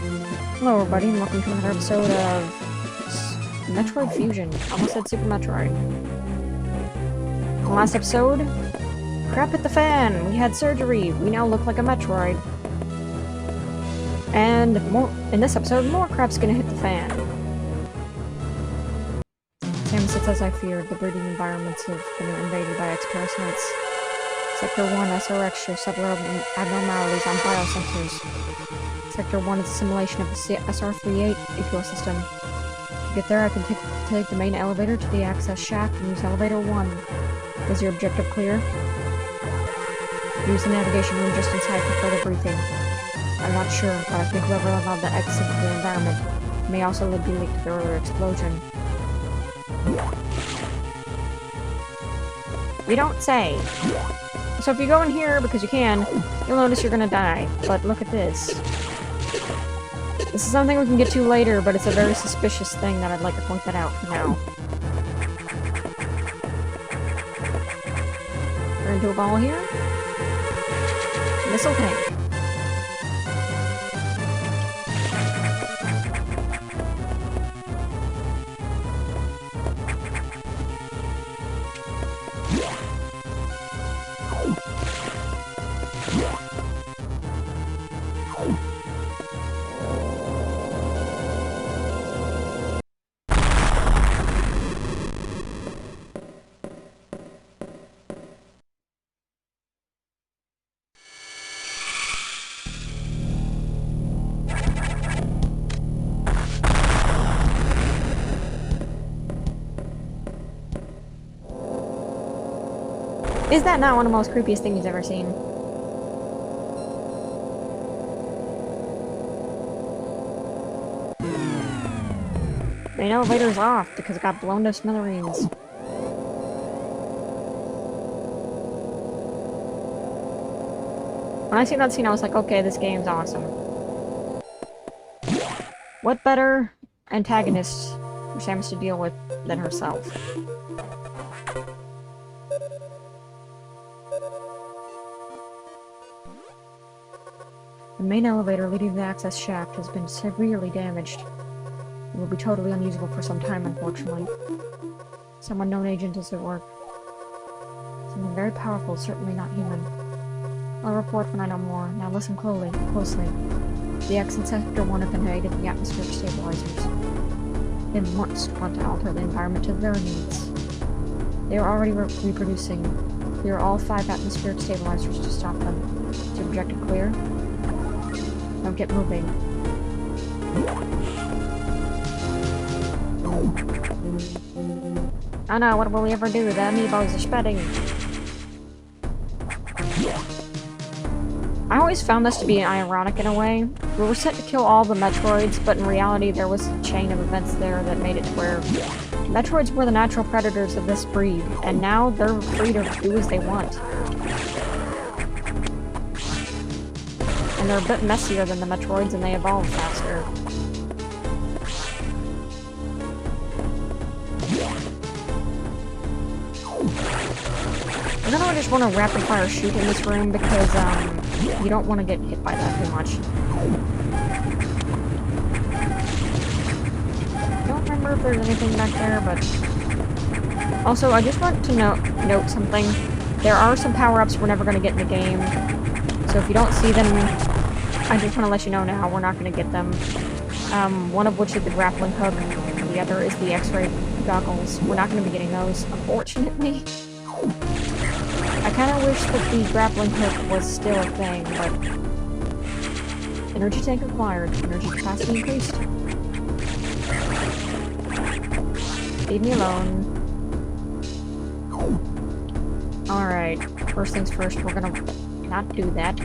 Hello everybody, and welcome to another episode of Metroid Fusion. Almost said Super Metroid. In the last episode, crap hit the fan! We had surgery! We now look like a Metroid. And in this episode, more crap's gonna hit the fan. Same as I feared, the breeding environments have been invaded by X-parasites. Sector 1 SRX shows several abnormalities on biosensors. Sector 1 is a simulation of the SR38 ecosystem. To get there, I can take the main elevator to the access shaft and use elevator 1. Is your objective clear? Use the navigation room just inside for further briefing. I'm not sure, but I think whoever allowed the exit to the environment may also be linked to the earlier explosion. You don't say. So if you go in here, because you can, you'll notice you're gonna die. But look at this. This is something we can get to later, but it's a very suspicious thing that I'd like to point that out for now. We're into a ball here. Missile tank. Is that not one of the most creepiest things you've ever seen? The elevator's off because it got blown to smithereens. When I seen that scene, I was like, okay, this game's awesome. What better antagonist for Samus to deal with than herself? The main elevator leading to the access shaft has been severely damaged. It will be totally unusable for some time, unfortunately. Some unknown agent is at work. Something very powerful, certainly not human. I'll report when I know more. Now listen closely. The X and Sector 1 have invaded the atmospheric stabilizers. They must want to alter the environment to their needs. They are already reproducing. Clear all 5 atmospheric stabilizers to stop them. Is your objective clear? Now get moving. Oh no, what will we ever do? The amiibos are spreading. I always found this to be ironic in a way. We were set to kill all the Metroids, but in reality there was a chain of events there that made it to where Metroids were the natural predators of this breed, and now they're free to do as they want. And they're a bit messier than the Metroids, and they evolve faster. I don't know, I just want to rapid fire shoot in this room because, you don't want to get hit by that too much. I don't remember if there's anything back there, but... Also, I just want to note something. There are some power-ups we're never going to get in the game, so if you don't see them, I just want to let you know now, we're not going to get them. One of which is the grappling hook, and the other is the X-ray goggles. We're not going to be getting those, unfortunately. I kind of wish that the grappling hook was still a thing, but... Energy tank acquired. Energy capacity increased. Leave me alone. Alright, first things first, we're gonna not do that.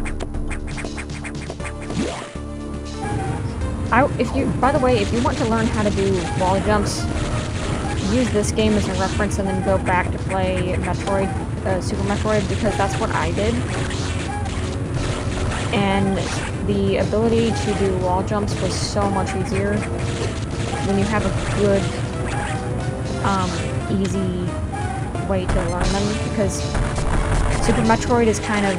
By the way, if you want to learn how to do wall jumps, use this game as a reference and then go back to play Metroid, Super Metroid, because that's what I did. And the ability to do wall jumps was so much easier when you have a good, easy way to learn them, because Super Metroid is kind of...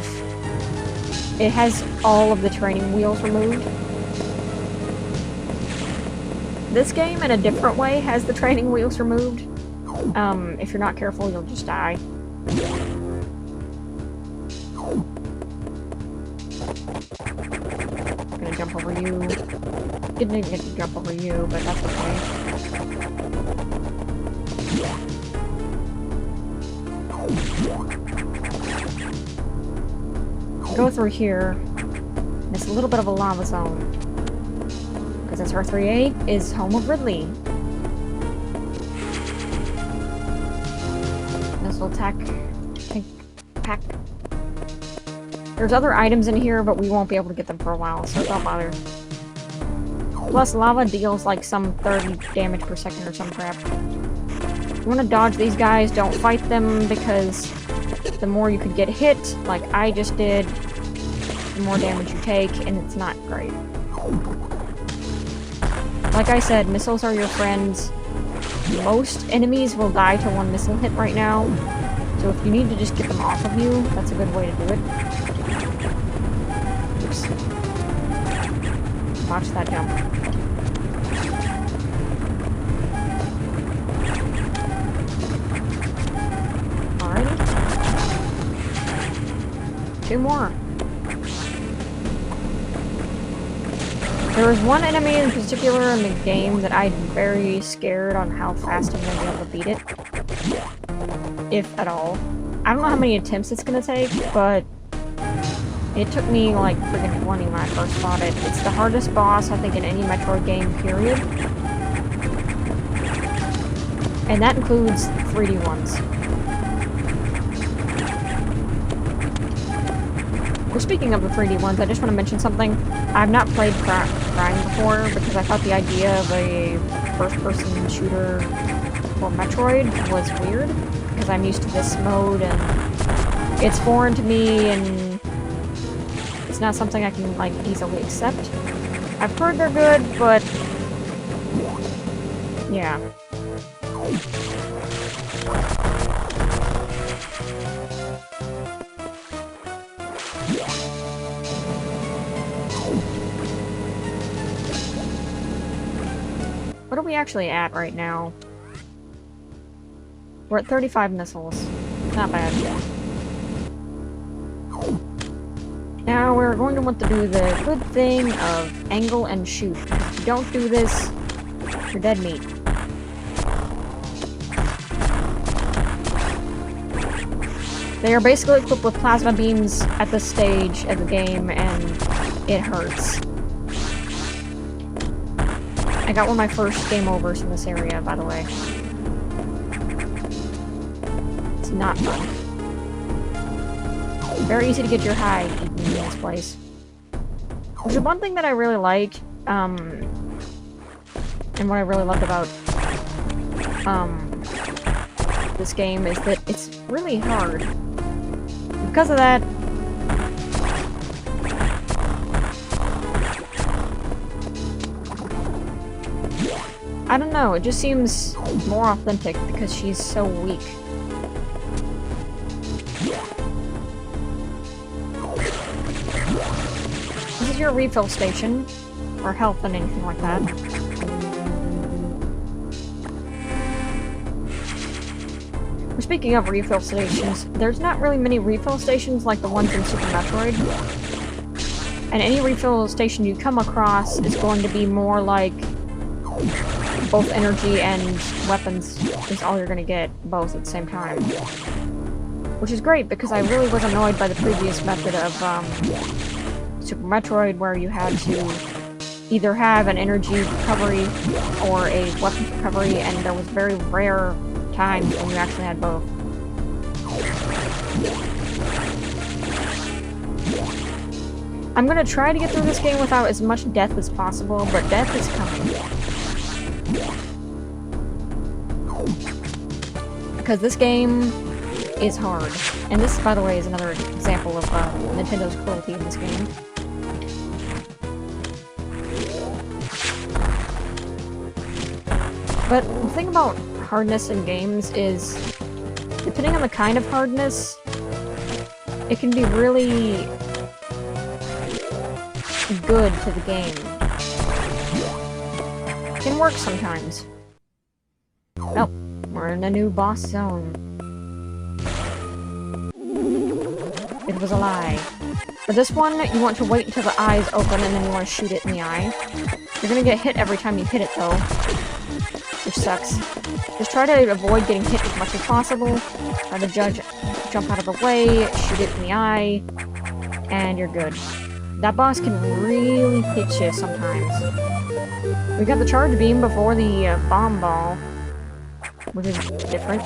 It has all of the training wheels removed. This game, in a different way, has the training wheels removed. If you're not careful, you'll just die. I'm gonna jump over you. Didn't even get to jump over you, but that's okay. Go through here. And it's a little bit of a lava zone. Because SR38 is home of Ridley. Missile attack. Tank pack. There's other items in here, but we won't be able to get them for a while, so don't bother. Plus, lava deals like some 30 damage per second or some crap. You want to dodge these guys, don't fight them, because the more you could get hit, like I just did, the more damage you take, and it's not great. Like I said, missiles are your friends. Most enemies will die to one missile hit right now, so if you need to just get them off of you, that's a good way to do it. Oops. Watch that jump. Alrighty. 2 more. There was one enemy in particular in the game that I'm very scared on how fast I'm going to be able to beat it. If at all. I don't know how many attempts it's going to take, but it took me like freaking 20 when I first fought it. It's the hardest boss, I think, in any Metroid game, period. And that includes 3D ones. Well, speaking of the 3D ones, I just want to mention something. I've not played Prime before because I thought the idea of a first-person shooter for Metroid was weird, because I'm used to this mode and it's foreign to me and it's not something I can like easily accept. I've heard they're good, but yeah. What are we actually at right now? We're at 35 missiles. Not bad. Now we're going to want to do the good thing of angle and shoot. If you don't do this, you're dead meat. They are basically equipped with plasma beams at this stage of the game, and it hurts. I got one of my first game overs in this area, by the way. It's not fun. Very easy to get your hide in this place. There's one thing that I really like, and what I really loved about this game is that it's really hard. Because of that, I don't know, it just seems more authentic because she's so weak. This is your refill station, or health and anything like that. Speaking of refill stations, there's not really many refill stations like the ones in Super Metroid. And any refill station you come across is going to be more like both energy and weapons is all you're gonna get, both at the same time. Which is great, because I really was annoyed by the previous method of Super Metroid, where you had to either have an energy recovery or a weapons recovery, and there was very rare times when you actually had both. I'm gonna try to get through this game without as much death as possible, but death is coming. Because this game is hard. And this, by the way, is another example of Nintendo's cruelty in this game. But the thing about hardness in games is, depending on the kind of hardness, it can be really good to the game. can work sometimes. Oh, we're in a new boss zone. It was a lie. For this one, you want to wait until the eye is open and then you want to shoot it in the eye. You're gonna get hit every time you hit it though, which sucks. Just try to avoid getting hit as much as possible. Try to jump out of the way, shoot it in the eye, and you're good. That boss can really hit you sometimes. We got the charge beam before the bomb ball, which is different.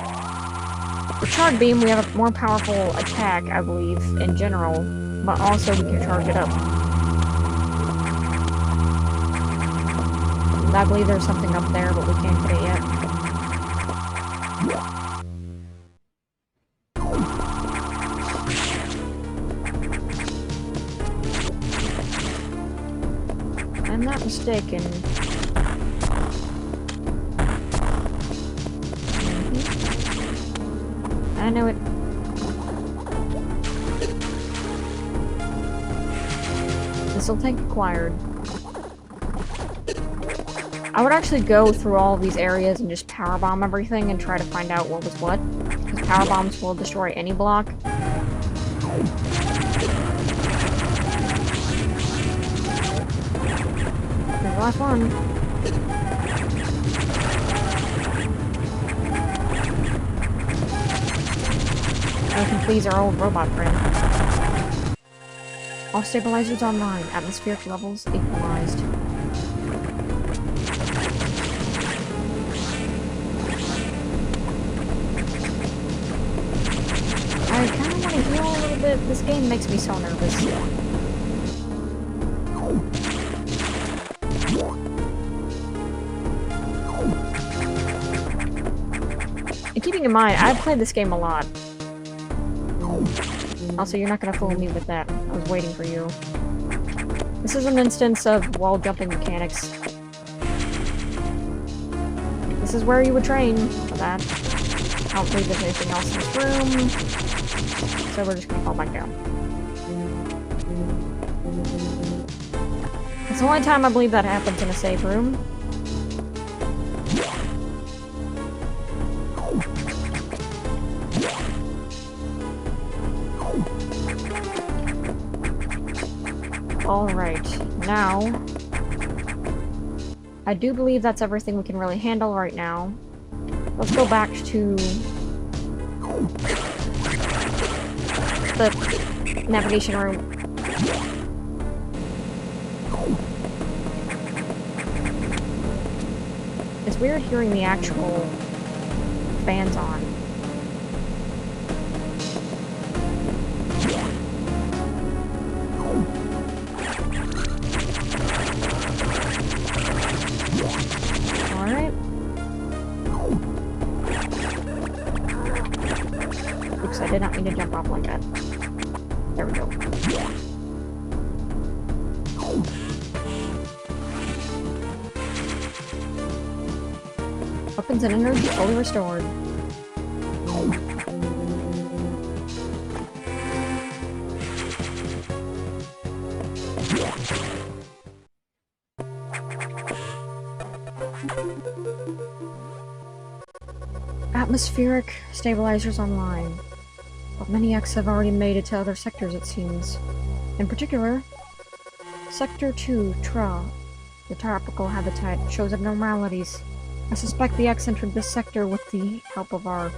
The charge beam, we have a more powerful attack, I believe, in general, but also we can charge it up. I believe there's something up there, but we can't get it yet. If I'm not mistaken. I know it. This'll take acquired. I would actually go through all of these areas and just powerbomb everything and try to find out what was what. Because powerbombs will destroy any block. Here's the last one. We can please our old robot friend. All stabilizers online. Atmospheric levels equalized. I kind of want to heal a little bit. This game makes me so nervous. And keeping in mind, I've played this game a lot. Also, you're not gonna fool me with that. I was waiting for you. This is an instance of wall jumping mechanics. This is where you would train for that. I don't believe there's anything else in this room. So we're just gonna fall back down. It's the only time I believe that happens in a save room. Alright, now... I do believe that's everything we can really handle right now. Let's go back to... the navigation room. It's weird hearing the actual fans on. Alright. Oops, I did not mean to jump off like that. There we go. Weapons and energy fully restored. Atmospheric stabilizers online. But many X have already made it to other sectors, it seems. In particular, Sector 2, Tra, the tropical habitat, shows abnormalities. I suspect the X entered this sector with the help of our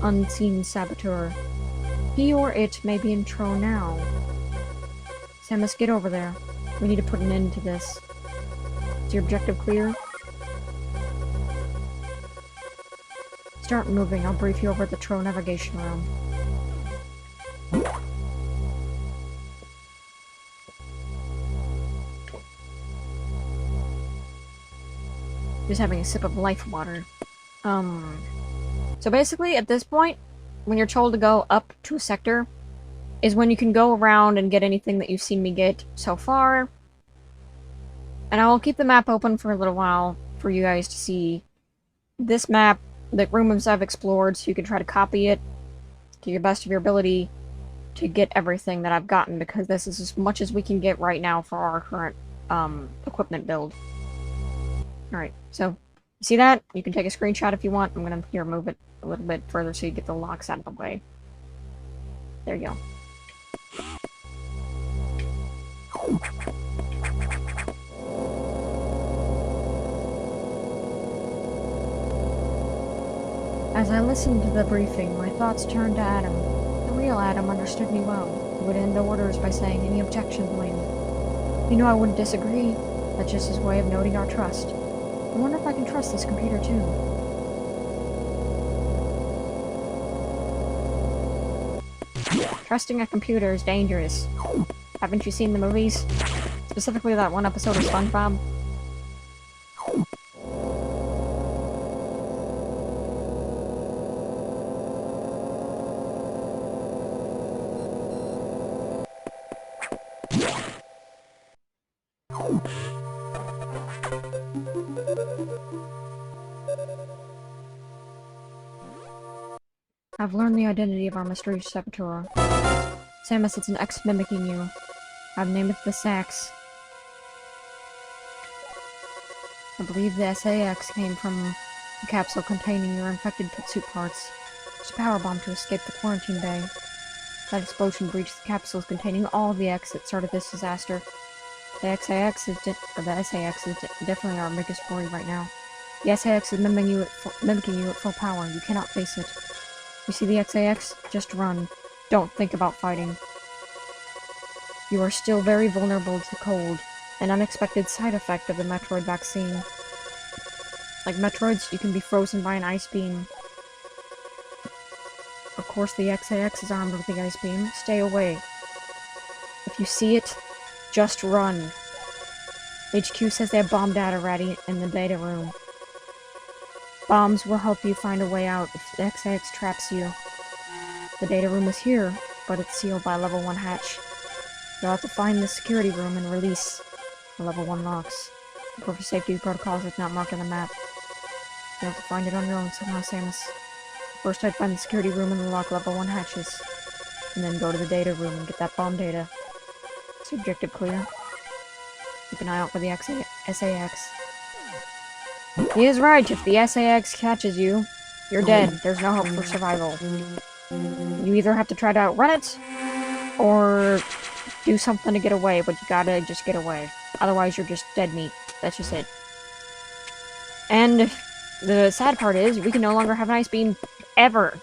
unseen saboteur. He or it may be in Tro now. Samus, get over there. We need to put an end to this. Is your objective clear? Start moving. I'll brief you over at the Tro navigation room. Just having a sip of life water. So basically, at this point, when you're told to go up to a sector, is when you can go around and get anything that you've seen me get so far. And I will keep the map open for a little while for you guys to see this map, the rooms I've explored, so you can try to copy it to your best of your ability to get everything that I've gotten, because this is as much as we can get right now for our current equipment build. Alright, so, see that? You can take a screenshot if you want. I'm gonna, here, move it a little bit further so you get the locks out of the way. There you go. As I listened to the briefing, my thoughts turned to Adam. The real Adam understood me well. He would end the orders by saying, "Any objection, Blaine?" He knew I wouldn't disagree. That's just his way of noting our trust. I wonder if I can trust this computer too. Trusting a computer is dangerous. Haven't you seen the movies? Specifically that one episode of SpongeBob? I've learned the identity of our mysterious saboteur. Samus, it's an X mimicking you. I've named it the Sax. I believe the SAX came from a capsule containing your infected suit parts. It's a power bomb to escape the quarantine bay. That explosion breached the capsules containing all of the X that started this disaster. The SAX is definitely our biggest worry right now. The SAX is mimicking you at full power. You cannot face it. You see the SAX? Just run. Don't think about fighting. You are still very vulnerable to cold, an unexpected side effect of the Metroid vaccine. Like Metroids, you can be frozen by an ice beam. Of course, the SAX is armed with the ice beam. Stay away. If you see it, just run. HQ says they have bomb data ready in the data room. Bombs will help you find a way out if the SAX traps you. The data room is here, but it's sealed by a level 1 hatch. You'll have to find the security room and release the level 1 locks. The for safety protocols is not marked on the map. You'll have to find it on your own somehow, Samus. First I'd find the security room and unlock level 1 hatches. And then go to the data room and get that bomb data. Is the objective clear? Keep an eye out for the SAX. He is right, if the SAX catches you, you're dead. There's no hope for survival. You either have to try to outrun it, or do something to get away, but you gotta just get away. Otherwise, you're just dead meat. That's just it. And the sad part is, we can no longer have an ice beam, ever.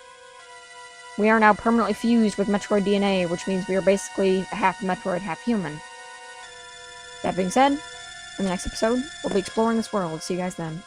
We are now permanently fused with Metroid DNA, which means we are basically half Metroid, half human. That being said, in the next episode, we'll be exploring this world. See you guys then.